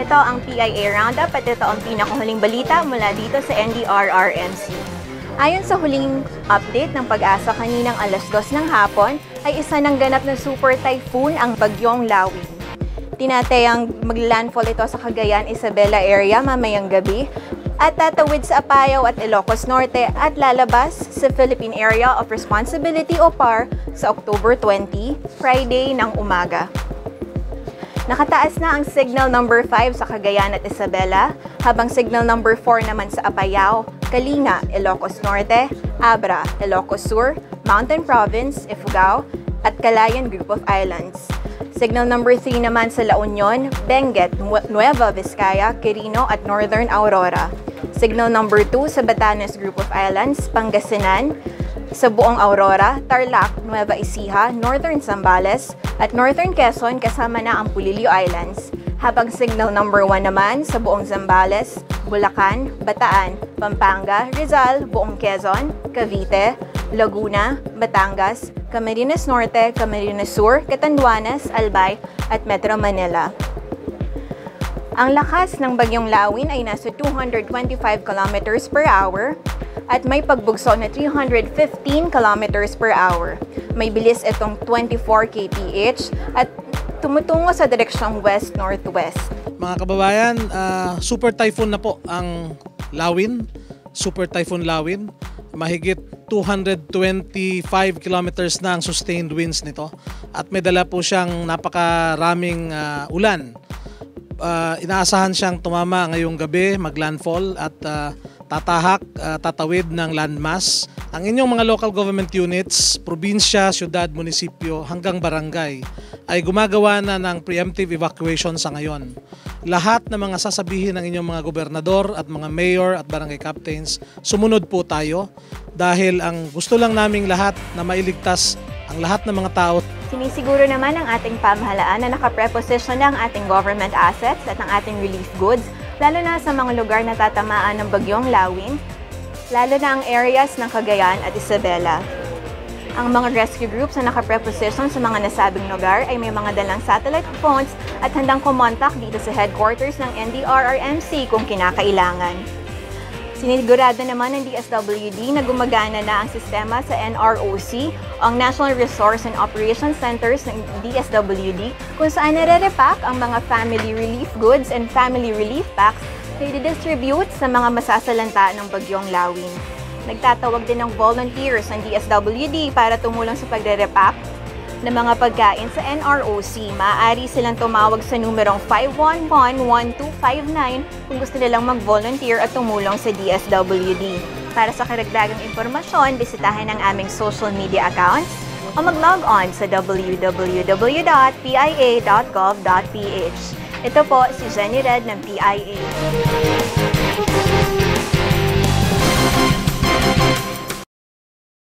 Ito ang PIA Roundup at ito ang pinakahuling balita mula dito sa NDRRMC. Ayon sa huling update ng Pag-asa kaninang alas 2 ng hapon, ay isa ng ganap na super typhoon ang Bagyong Lawin. Tinatayang maglandfall ito sa Cagayan, Isabela area mamayang gabi at tatawid sa Apayao at Ilocos Norte at lalabas sa Philippine Area of Responsibility o PAR sa October 20, Friday ng umaga. Nakataas na ang signal number 5 sa Cagayan at Isabela, habang signal number 4 naman sa Apayao, Kalinga, Ilocos Norte, Abra, Ilocos Sur, Mountain Province, Ifugao, at Calayan Group of Islands. Signal number 3 naman sa La Union, Benguet, Nueva Vizcaya, Quirino at Northern Aurora. Signal number 2 sa Batanes Group of Islands, Pangasinan, sa buong Aurora, Tarlac, Nueva Ecija, Northern Zambales at Northern Quezon kasama na ang Pulilio Islands. Habang signal number 1 naman sa buong Zambales, Bulacan, Bataan, Pampanga, Rizal, buong Quezon, Cavite, Laguna, Batangas, Camarines Norte, Camarines Sur, Catanduanes, Albay at Metro Manila. Ang lakas ng Bagyong Lawin ay nasa 225 km per hour at may pagbugso na 315 km per hour. May bilis itong 24 kph at tumutungo sa direksyong west-northwest. Mga kababayan, super typhoon na po ang Lawin, super typhoon Lawin. Mahigit 225 kilometers na ang sustained winds nito at may dala po siyang napakaraming ulan. Inaasahan siyang tumama ngayong gabi, maglandfall at tatawid ng landmass. Ang inyong mga local government units, probinsya, syudad, munisipyo hanggang barangay ay gumagawa na ng preemptive evacuation sa ngayon. Lahat ng mga sasabihin ng inyong mga gobernador at mga mayor at barangay captains, sumunod po tayo dahil ang gusto lang naming lahat na mailigtas ang lahat ng mga tao. Sinisiguro naman ng ating pamahalaan na nakapreposition na ang ating government assets at ang ating relief goods, lalo na sa mga lugar na tatamaan ng Bagyong Lawin, lalo na ang areas ng Cagayan at Isabela. Ang mga rescue groups na nakapreposition sa mga nasabing lugar ay may mga dalang satellite phones at handang kumontak dito sa headquarters ng NDRRMC kung kinakailangan. Sinigurado naman ng DSWD na gumagana na ang sistema sa NROC, ang National Resource and Operations Centers ng DSWD, kung saan nare-repack ang mga family relief goods and family relief packs na i-distribute sa mga masasalanta ng Bagyong Lawin. Nagtatawag din ng volunteers ng DSWD para tumulong sa pagre-repack ng mga pagkain sa NROC. Maaari silang tumawag sa numerong 511-1259 kung gusto nilang mag-volunteer at tumulong sa DSWD. Para sa karagdagang impormasyon, bisitahin ang aming social media accounts o mag-log on sa www.pia.gov.ph. Ito po si Jenny Red ng PIA.